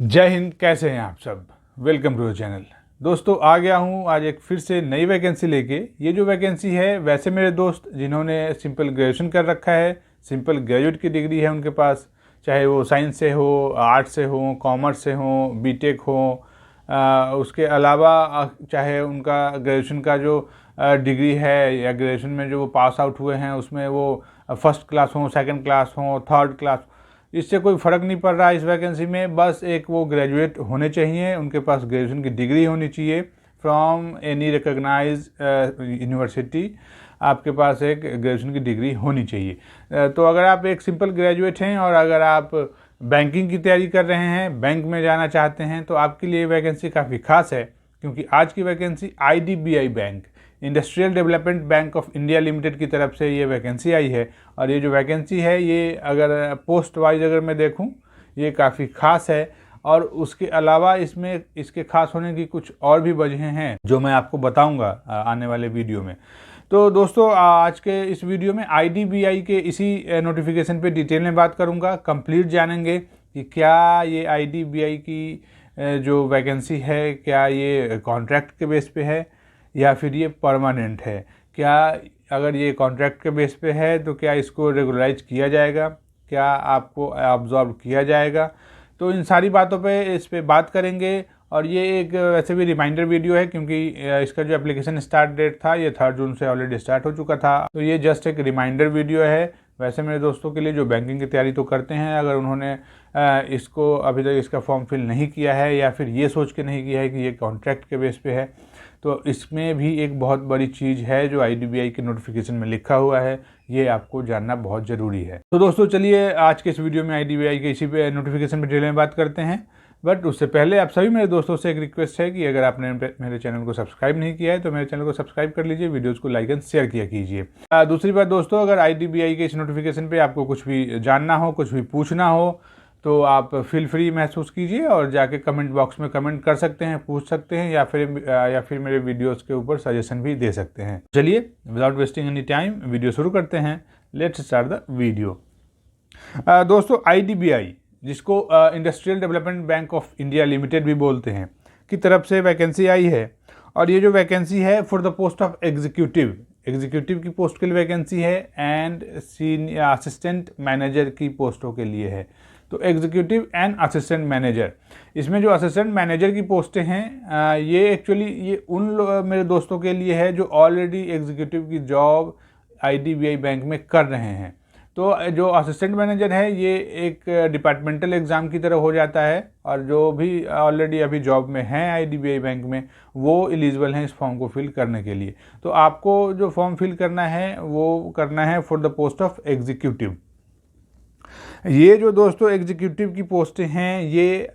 जय हिंद। कैसे हैं आप सब? Welcome to the channel. दोस्तों आ गया हूँ आज एक फिर से नई वैकेंसी लेके। ये जो वैकेंसी है, वैसे मेरे दोस्त जिन्होंने सिंपल ग्रेजुएशन कर रखा है, सिंपल ग्रेजुएट की डिग्री है उनके पास, चाहे वो साइंस से हो, आर्ट्स से हो, कॉमर्स से हो, बीटेक हो, उसके अलावा चाहे उनका ग्रेजुएशन का जो डिग्री है या ग्रेजुएशन में जो वो पास आउट हुए हैं उसमें वो फर्स्ट क्लास हो, सेकंड क्लास हो, थर्ड क्लास, इससे कोई फ़र्क नहीं पड़ रहा है इस वैकेंसी में। बस एक वो ग्रेजुएट होने चाहिए, उनके पास ग्रेजुएशन की डिग्री होनी चाहिए फ्रॉम एनी रिकॉग्नाइज यूनिवर्सिटी। आपके पास एक ग्रेजुएशन की डिग्री होनी चाहिए। तो अगर आप एक सिंपल ग्रेजुएट हैं और अगर आप बैंकिंग की तैयारी कर रहे हैं, बैंक में जाना चाहते हैं, तो आपके लिए वैकेंसी काफ़ी खास है, क्योंकि आज की vacancy IDBI bank, industrial development bank of India limited की तरफ से ये वैकेंसी आई है। और ये जो वैकेंसी है, ये अगर पोस्ट वाइज अगर मैं देखूं, ये काफ़ी ख़ास है। और उसके अलावा इसमें इसके ख़ास होने की कुछ और भी वजहें हैं जो मैं आपको बताऊंगा आने वाले वीडियो में। तो दोस्तों आज के इस वीडियो में IDBI के इसी नोटिफिकेशन पे डिटेल में बात करूंगा। कंप्लीट जानेंगे कि क्या ये IDBI की जो वैकेंसी है, क्या ये कॉन्ट्रैक्ट के बेस पे है या फिर ये परमानेंट है। क्या अगर ये कॉन्ट्रैक्ट के बेस पे है तो क्या इसको रेगुलराइज किया जाएगा, क्या आपको अब्जॉर्ब किया जाएगा। तो इन सारी बातों पे इस पे बात करेंगे। और ये एक वैसे भी रिमाइंडर वीडियो है, क्योंकि इसका जो एप्लीकेशन स्टार्ट डेट था ये 3 जून से ऑलरेडी स्टार्ट हो चुका था। तो ये जस्ट एक रिमाइंडर वीडियो है वैसे मेरे दोस्तों के लिए जो बैंकिंग की तैयारी तो करते हैं। अगर उन्होंने इसको अभी तक इसका फॉर्म फिल नहीं किया है या फिर ये सोच के नहीं किया है कि ये कॉन्ट्रैक्ट के बेस पे है, तो इसमें भी एक बहुत बड़ी चीज़ है जो IDBI के नोटिफिकेशन में लिखा हुआ है, ये आपको जानना बहुत ज़रूरी है। तो दोस्तों चलिए आज के इस वीडियो में IDBI के इसी पे नोटिफिकेशन पे डिटेल में बात करते हैं। बट उससे पहले आप सभी मेरे दोस्तों से एक रिक्वेस्ट है कि अगर आपने मेरे चैनल को सब्सक्राइब नहीं किया है तो मेरे चैनल को सब्सक्राइब कर लीजिए, वीडियोज़ को लाइक एंड शेयर किया कीजिए। दूसरी बात दोस्तों, अगर IDBI के इस नोटिफिकेशन पे आपको कुछ भी जानना हो, कुछ भी पूछना हो, तो आप फील फ्री महसूस कीजिए और जाके कमेंट बॉक्स में कमेंट कर सकते हैं, पूछ सकते हैं, या फिर मेरे वीडियोस के ऊपर सजेशन भी दे सकते हैं। चलिए without wasting any time video शुरू करते हैं। Let's start the video. दोस्तों IDBI, जिसको industrial development bank of India limited भी बोलते हैं, की तरफ से वैकेंसी आई है। और ये जो वैकेंसी है for the post of executive की पोस्ट के लिए वैकेंसी है एंड सीनियर असिस्टेंट मैनेजर की पोस्टों के लिए है। तो एग्जीक्यूटिव एंड असिस्टेंट मैनेजर, इसमें जो असिस्टेंट मैनेजर की पोस्टें हैं ये एक्चुअली ये उन मेरे दोस्तों के लिए है जो ऑलरेडी एग्जीक्यूटिव की जॉब IDBI बैंक में कर रहे हैं। तो जो असिस्टेंट मैनेजर है ये एक डिपार्टमेंटल एग्ज़ाम की तरह हो जाता है, और जो भी ऑलरेडी अभी जॉब में हैं IDBI बैंक में वो एलिजिबल हैं इस फॉर्म को फिल करने के लिए। तो आपको जो फॉर्म फिल करना है वो करना है for the post of executive. ये जो दोस्तों एग्जीक्यूटिव की पोस्टें हैं ये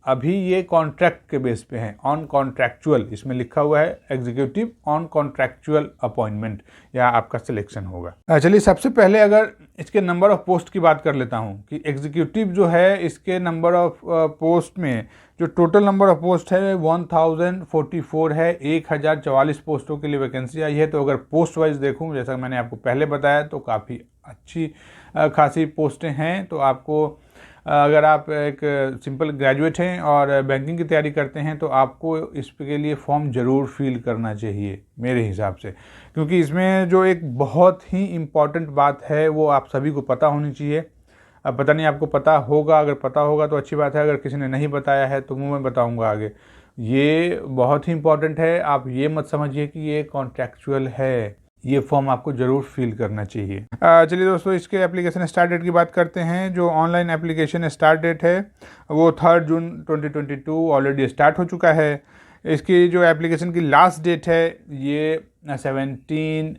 अभी ये कॉन्ट्रैक्ट के बेस पे हैं, ऑन कॉन्ट्रैक्चुअल, इसमें लिखा हुआ है एग्जीक्यूटिव ऑन कॉन्ट्रैक्चुअल अपॉइंटमेंट या आपका सिलेक्शन होगा। चलिए सबसे पहले अगर इसके नंबर ऑफ पोस्ट की बात कर लेता हूँ कि एग्जीक्यूटिव जो है इसके नंबर ऑफ पोस्ट में जो टोटल नंबर ऑफ पोस्ट है 1044 है। 1044 पोस्टों के लिए वैकेंसी आई है। तो अगर पोस्ट वाइज देखूँ, जैसा मैंने आपको पहले बताया, तो काफ़ी अच्छी खासी पोस्टें हैं। तो आपको अगर आप एक सिंपल ग्रेजुएट हैं और बैंकिंग की तैयारी करते हैं तो आपको इसके लिए फॉर्म ज़रूर फिल करना चाहिए मेरे हिसाब से, क्योंकि इसमें जो एक बहुत ही इम्पॉर्टेंट बात है वो आप सभी को पता होनी चाहिए। अब पता नहीं आपको पता होगा, अगर पता होगा तो अच्छी बात है, अगर किसी ने नहीं बताया है तो मैं बताऊंगा आगे। ये बहुत ही इम्पॉर्टेंट है। आप ये मत समझिए कि ये कॉन्ट्रैक्चुअल है, ये फॉर्म आपको ज़रूर फिल करना चाहिए। चलिए दोस्तों इसके एप्लीकेशन स्टार्ट डेट की बात करते हैं। जो ऑनलाइन एप्लीकेशन स्टार्ट डेट है वो 3 जून 2022 ऑलरेडी स्टार्ट हो चुका है। इसकी जो एप्लीकेशन की लास्ट डेट है ये 17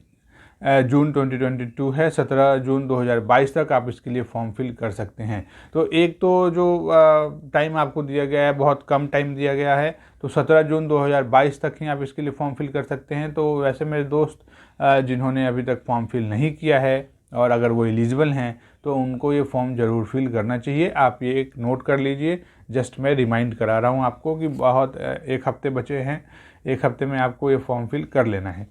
जून 2022 है। 17 जून 2022 तक आप इसके लिए फॉर्म फिल कर सकते हैं। तो एक तो जो टाइम आपको दिया गया है, बहुत कम टाइम दिया गया है, तो 17 जून 2022 तक ही आप इसके लिए फॉर्म फिल कर सकते हैं। तो वैसे मेरे दोस्त जिन्होंने अभी तक फॉर्म फिल नहीं किया है और अगर वो एलिजिबल हैं तो उनको ये फॉर्म ज़रूर फिल करना चाहिए। आप ये एक नोट कर लीजिए, जस्ट मैं रिमाइंड करा रहा हूँ आपको कि बहुत 1 हफ्ते बचे हैं, 1 हफ्ते में आपको ये फॉर्म फिल कर लेना है।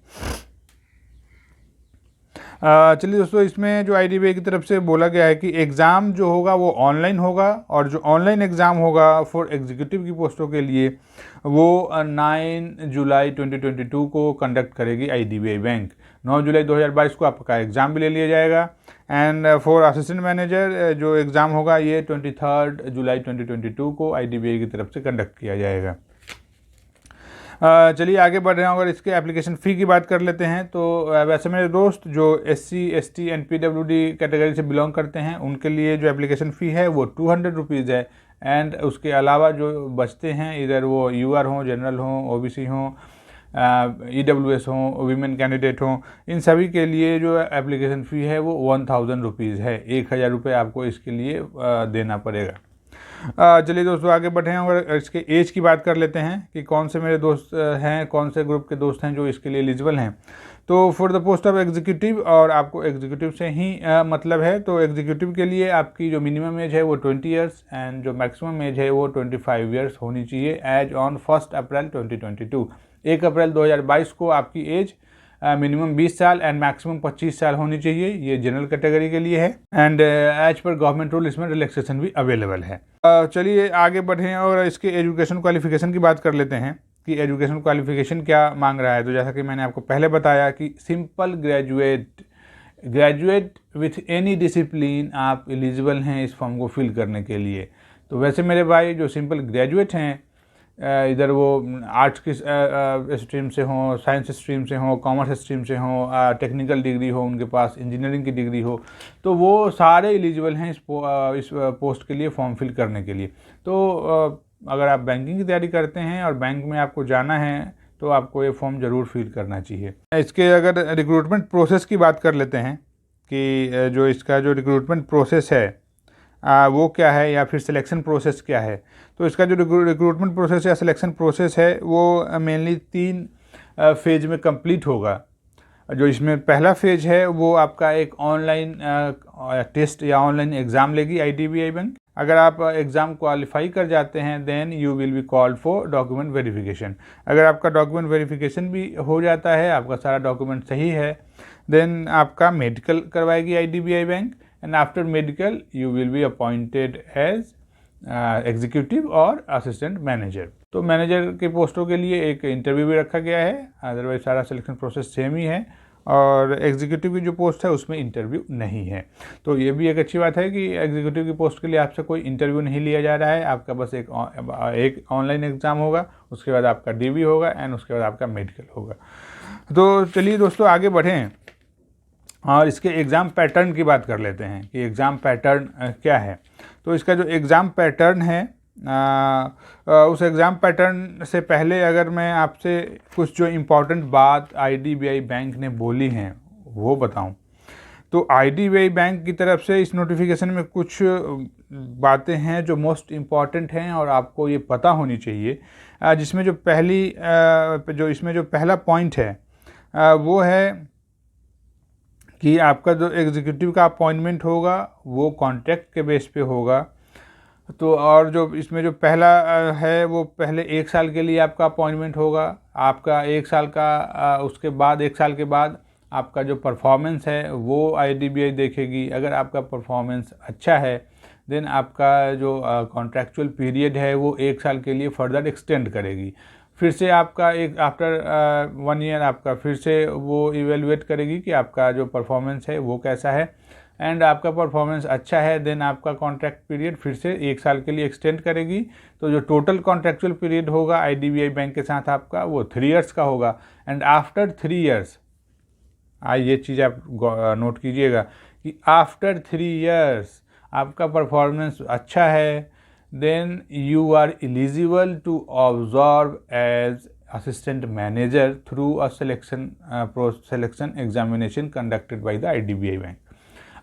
चलिए दोस्तों, इसमें जो IDBI की तरफ से बोला गया है कि एग्ज़ाम जो होगा वो ऑनलाइन होगा, और जो ऑनलाइन एग्ज़ाम होगा फॉर एग्जीक्यूटिव की पोस्टों के लिए वो 9 जुलाई 2022 को कंडक्ट करेगी IDBI बैंक। 9 जुलाई 2022 को आपका एग्ज़ाम भी ले लिया जाएगा। एंड फॉर असिस्टेंट मैनेजर जो एग्ज़ाम होगा ये 23 जुलाई 2022 को IDBI की तरफ से कंडक्ट किया जाएगा। चलिए आगे बढ़ रहे हैं। अगर इसके एप्लीकेशन फ़ी की बात कर लेते हैं तो वैसे मेरे दोस्त जो SC ST and PWD category से बिलोंग करते हैं उनके लिए जो एप्लीकेशन फ़ी है वो 200 रुपीज़ है। एंड उसके अलावा जो बचते हैं, इधर वो UR हों, जनरल हों, OBC हों, EWS हों, वीमेन कैंडिडेट हों, इन सभी के लिए जो एप्लीकेशन फ़ी है वो 1000 रुपीज़ है। 1000 रुपये आपको इसके लिए देना पड़ेगा। चलिए दोस्तों आगे बढ़े। और इसके एज की बात कर लेते हैं कि कौन से मेरे दोस्त हैं, कौन से ग्रुप के दोस्त हैं जो इसके लिए एलिजिबल हैं। तो for the post of executive, और आपको एग्जीक्यूटिव से ही मतलब है, तो एग्जीक्यूटिव के लिए आपकी जो मिनिमम एज है वो 20 ईयर्स एंड जो मैक्सिमम एज है वो 25 ईयर्स होनी चाहिए एज ऑन 1 अप्रैल 2022। 1 अप्रैल 2022 को आपकी एज मिनिमम 20 साल एंड मैक्सिमम 25 साल होनी चाहिए। ये जनरल कैटेगरी के लिए है। And as per government rule इसमें रिलैक्सेशन भी अवेलेबल है। चलिए आगे बढ़ें और इसके एजुकेशन क्वालिफिकेशन की बात कर लेते हैं कि एजुकेशन क्वालिफिकेशन क्या मांग रहा है। तो जैसा कि मैंने आपको पहले बताया कि simple graduate with any discipline आप एलिजिबल हैं इस फॉर्म को फिल करने के लिए। तो वैसे मेरे भाई जो सिंपल ग्रेजुएट हैं, इधर वो आर्ट्स की स्ट्रीम से हों, साइंस स्ट्रीम से हों, कॉमर्स स्ट्रीम से हों, टेक्निकल डिग्री हो उनके पास, इंजीनियरिंग की डिग्री हो, तो वो सारे एलिजिबल हैं इस पोस्ट के लिए फॉर्म फिल करने के लिए। तो अगर आप बैंकिंग की तैयारी करते हैं और बैंक में आपको जाना है तो आपको ये फॉर्म ज़रूर फिल करना चाहिए। इसके अगर रिक्रूटमेंट प्रोसेस की बात कर लेते हैं कि जो इसका जो रिक्रूटमेंट प्रोसेस है वो क्या है, या फिर सिलेक्शन प्रोसेस क्या है। तो इसका जो रिक्रूटमेंट प्रोसेस या सिलेक्शन प्रोसेस है वो मेनली 3 फेज में कंप्लीट होगा। जो इसमें पहला फेज है वो आपका एक ऑनलाइन टेस्ट या ऑनलाइन एग्ज़ाम लेगी IDBI बैंक। अगर आप एग्ज़ाम क्वालिफाई कर जाते हैं then you will be called for document verification. अगर आपका डॉक्यूमेंट वेरिफिकेशन भी हो जाता है, आपका सारा डॉक्यूमेंट सही है, देन आपका मेडिकल करवाएगी IDBI bank. And after medical you will be appointed as executive और असिस्टेंट मैनेजर। तो मैनेजर के पोस्टों के लिए एक इंटरव्यू भी रखा गया है, अदरवाइज सारा सिलेक्शन प्रोसेस सेम ही है। और एग्जीक्यूटिव की जो पोस्ट है उसमें इंटरव्यू नहीं है। तो ये भी एक अच्छी बात है कि एग्जीक्यूटिव की पोस्ट के लिए आपसे कोई इंटरव्यू नहीं लिया जा रहा है। आपका बस एक ऑनलाइन एग्ज़ाम होगा, उसके बाद आपका DV होगा एंड उसके बाद आपका मेडिकल होगा। तो चलिए दोस्तों आगे बढ़ें और इसके एग्ज़ाम पैटर्न की बात कर लेते हैं कि एग्ज़ाम पैटर्न क्या है। तो इसका जो एग्ज़ाम पैटर्न है उस एग्ज़ाम पैटर्न से पहले अगर मैं आपसे कुछ जो इम्पोर्टेंट बात IDBI बैंक ने बोली हैं वो बताऊं, तो IDBI बैंक की तरफ से इस नोटिफिकेशन में कुछ बातें हैं जो मोस्ट इम्पॉर्टेंट हैं और आपको ये पता होनी चाहिए। जिसमें जो इसमें जो पहला पॉइंट है वो है कि आपका जो एग्जीक्यूटिव का अपॉइंटमेंट होगा वो कॉन्ट्रैक्ट के बेस पे होगा। तो और जो इसमें जो पहला है वो पहले 1 साल के लिए आपका अपॉइंटमेंट होगा। आपका 1 साल का उसके बाद 1 साल के बाद आपका जो परफॉर्मेंस है वो IDBI देखेगी। अगर आपका परफॉर्मेंस अच्छा है देन आपका जो कॉन्ट्रैक्चुअल पीरियड है वो 1 साल के लिए फर्दर एक्सटेंड करेगी। फिर से आपका एक आफ्टर 1 ईयर आपका फिर से वो इवेलुएट करेगी कि आपका जो परफॉर्मेंस है वो कैसा है। एंड आपका परफॉर्मेंस अच्छा है देन आपका कॉन्ट्रैक्ट पीरियड फिर से 1 साल के लिए एक्सटेंड करेगी। तो जो टोटल कॉन्ट्रैक्चुअल पीरियड होगा IDBI बैंक के साथ आपका वो 3 ईयर्स का होगा। एंड आफ्टर 3 ईयर्स, ये चीज़ आप नोट कीजिएगा कि आफ्टर 3 ईयर्स आपका परफॉर्मेंस अच्छा है then you are eligible to observe as assistant manager through a selection examination conducted by the IDBI bank.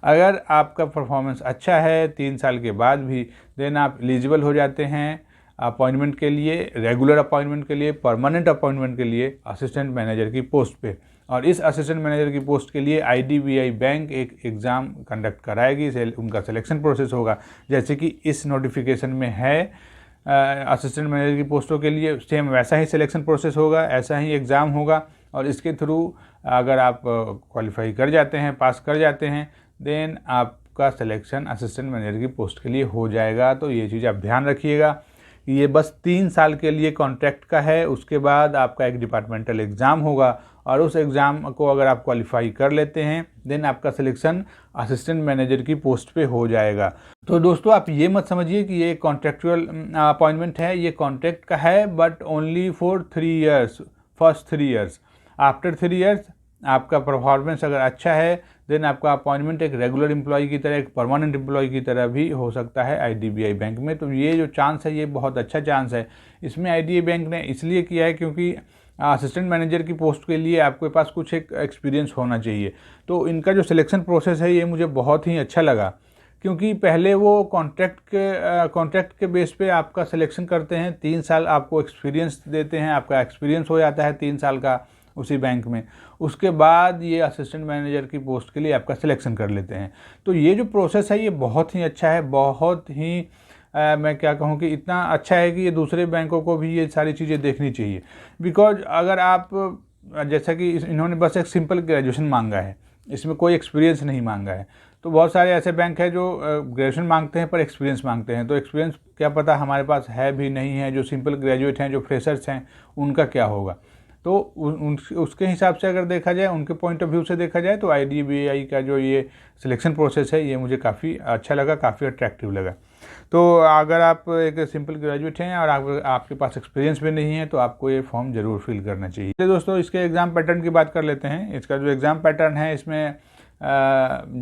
अगर आपका परफॉर्मेंस अच्छा है 3 साल के बाद भी देन आप एलिजिबल हो जाते हैं अपॉइंटमेंट के लिए, रेगुलर अपॉइंटमेंट के लिए, परमानेंट अपॉइंटमेंट के लिए असिस्टेंट मैनेजर की पोस्ट पे। और इस असिस्टेंट मैनेजर की पोस्ट के लिए IDBI बैंक एक एग्ज़ाम कंडक्ट कराएगी, उनका सिलेक्शन प्रोसेस होगा। जैसे कि इस नोटिफिकेशन में है असिस्टेंट मैनेजर की पोस्टों के लिए सेम वैसा ही सिलेक्शन प्रोसेस होगा, ऐसा ही एग्ज़ाम होगा। और इसके थ्रू अगर आप क्वालिफाई कर जाते हैं, पास कर जाते हैं, देन आपका सिलेक्शन असिस्टेंट मैनेजर की पोस्ट के लिए हो जाएगा। तो ये चीज़ आप ध्यान रखिएगा कि ये बस 3 साल के लिए कॉन्ट्रैक्ट का है। उसके बाद आपका एक डिपार्टमेंटल एग्ज़ाम होगा और उस एग्ज़ाम को अगर आप क्वालिफाई कर लेते हैं देन आपका सिलेक्शन असिस्टेंट मैनेजर की पोस्ट पे हो जाएगा। तो दोस्तों आप ये मत समझिए कि ये कॉन्ट्रैक्चुअल अपॉइंटमेंट है, ये कॉन्ट्रैक्ट का है but only for 3 years, first 3 years. After 3 years आपका परफॉर्मेंस अगर अच्छा है देन आपका अपॉइंटमेंट एक रेगुलर एम्प्लॉय की तरह, एक परमानेंट एम्प्लॉय की तरह भी हो सकता है IDBI बैंक में। तो ये जो चांस है ये बहुत अच्छा चांस है। इसमें IDBI बैंक ने इसलिए किया है क्योंकि असिस्टेंट मैनेजर की पोस्ट के लिए आपके पास कुछ एक एक्सपीरियंस होना चाहिए। तो इनका जो सिलेक्शन प्रोसेस है ये मुझे बहुत ही अच्छा लगा, क्योंकि पहले वो कॉन्ट्रैक्ट के बेस पे आपका सिलेक्शन करते हैं, 3 साल आपको एक्सपीरियंस देते हैं, आपका एक्सपीरियंस हो जाता है 3 साल का उसी बैंक में। उसके बाद ये असिस्टेंट मैनेजर की पोस्ट के लिए आपका सिलेक्शन कर लेते हैं। तो ये जो प्रोसेस है ये बहुत ही अच्छा है, बहुत ही मैं क्या कहूँ कि इतना अच्छा है कि ये दूसरे बैंकों को भी ये सारी चीज़ें देखनी चाहिए। बिकॉज अगर आप जैसा कि इन्होंने बस एक सिंपल ग्रेजुएशन मांगा है, इसमें कोई एक्सपीरियंस नहीं मांगा है। तो बहुत सारे ऐसे बैंक हैं जो ग्रेजुएशन मांगते हैं पर एक्सपीरियंस मांगते हैं। तो एक्सपीरियंस क्या पता हमारे पास है भी नहीं है, जो सिंपल ग्रेजुएट हैं, जो फ्रेशर्स हैं, उनका क्या होगा। तो उसके हिसाब से अगर देखा जाए, उनके पॉइंट ऑफ व्यू से देखा जाए, तो IDBI का जो ये सिलेक्शन प्रोसेस है ये मुझे काफ़ी अच्छा लगा, काफ़ी अट्रैक्टिव लगा। तो अगर आप एक सिंपल ग्रेजुएट हैं और आपके पास एक्सपीरियंस भी नहीं है तो आपको ये फॉर्म ज़रूर फिल करना चाहिए। तो दोस्तों इसके एग्ज़ाम पैटर्न की बात कर लेते हैं। इसका जो एग्ज़ाम पैटर्न है इसमें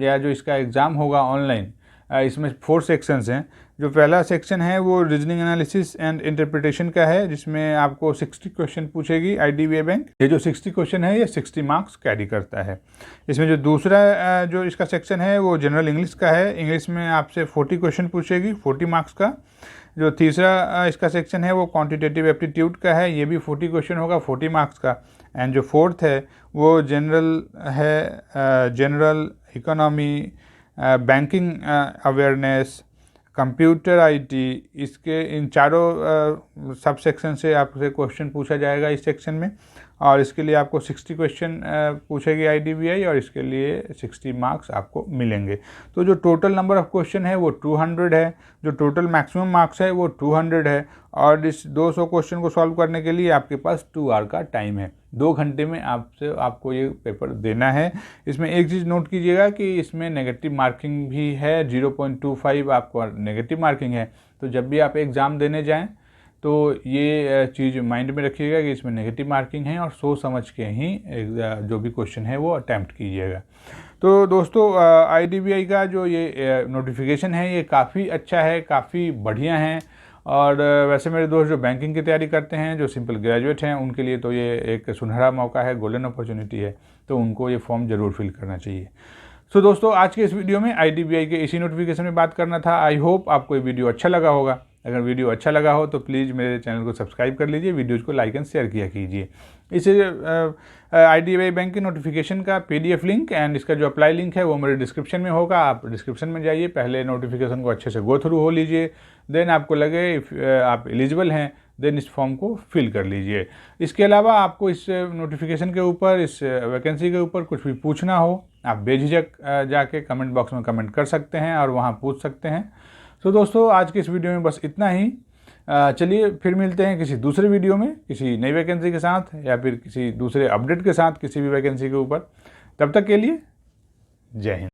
या जो इसका एग्ज़ाम होगा ऑनलाइन, इसमें 4 सेक्शंस हैं। जो पहला सेक्शन है वो रीजनिंग एनालिसिस एंड इंटरप्रिटेशन का है, जिसमें आपको 60 क्वेश्चन पूछेगी IDBI बैंक। ये जो 60 क्वेश्चन है ये 60 मार्क्स कैरी करता है। इसमें जो दूसरा जो इसका सेक्शन है वो जनरल इंग्लिश का है। इंग्लिश में आपसे 40 क्वेश्चन पूछेगी, 40 मार्क्स का। जो तीसरा इसका सेक्शन है वो क्वान्टिटेटिव एप्टीट्यूड का है, ये भी 40 क्वेश्चन होगा, 40 मार्क्स का। एंड जो फोर्थ है वो जनरल है, general economy, banking awareness, computer IT, इसके इन चारों सब सेक्शन से आपसे क्वेश्चन पूछा जाएगा इस सेक्शन में। और इसके लिए आपको 60 क्वेश्चन पूछेगी IDBI और इसके लिए 60 मार्क्स आपको मिलेंगे। तो जो टोटल नंबर ऑफ़ क्वेश्चन है वो 200 है, जो टोटल मैक्सिमम मार्क्स है वो 200 है। और इस 200 क्वेश्चन को सॉल्व करने के लिए आपके पास 2 आवर का टाइम है। 2 घंटे में आपको ये पेपर देना है। इसमें एक चीज़ नोट कीजिएगा कि इसमें नेगेटिव मार्किंग भी है, 0.25 आपको नेगेटिव मार्किंग है। तो जब भी आप एग्ज़ाम देने जाएँ तो ये चीज़ माइंड में रखिएगा कि इसमें नेगेटिव मार्किंग है और सोच समझ के ही जो भी क्वेश्चन है वो अटैम्प्ट कीजिएगा। तो दोस्तों IDBI का जो ये नोटिफिकेशन है ये काफ़ी अच्छा है, काफ़ी बढ़िया है। और वैसे मेरे दोस्त जो बैंकिंग की तैयारी करते हैं, जो सिंपल ग्रेजुएट हैं, उनके लिए तो ये एक सुनहरा मौका है, गोल्डन अपॉर्चुनिटी है। तो उनको ये फॉर्म ज़रूर फिल करना चाहिए। सो दोस्तों आज के इस वीडियो में IDBI के इसी नोटिफिकेशन में बात करना था। आई होप आपको ये वीडियो अच्छा लगा होगा। अगर वीडियो अच्छा लगा हो तो प्लीज़ मेरे चैनल को सब्सक्राइब कर लीजिए, वीडियोज़ को लाइक एंड शेयर किया कीजिए। इस IDBI बैंक की नोटिफिकेशन का PDF लिंक एंड इसका जो अप्लाई लिंक है वो मेरे डिस्क्रिप्शन में होगा। आप डिस्क्रिप्शन में जाइए, पहले नोटिफिकेशन को अच्छे से गो थ्रू हो लीजिए, देन आपको लगे आप एलिजिबल हैं देन इस फॉर्म को फिल कर लीजिए। इसके अलावा आपको इस नोटिफिकेशन के ऊपर, इस वैकेंसी के ऊपर कुछ भी पूछना हो आप बेझिझक जाके कमेंट बॉक्स में कमेंट कर सकते हैं और वहाँ पूछ सकते हैं। तो दोस्तों आज की इस वीडियो में बस इतना ही। चलिए फिर मिलते हैं किसी दूसरे वीडियो में, किसी नई वैकेंसी के साथ या फिर किसी दूसरे अपडेट के साथ किसी भी वैकेंसी के ऊपर। तब तक के लिए जय हिंद।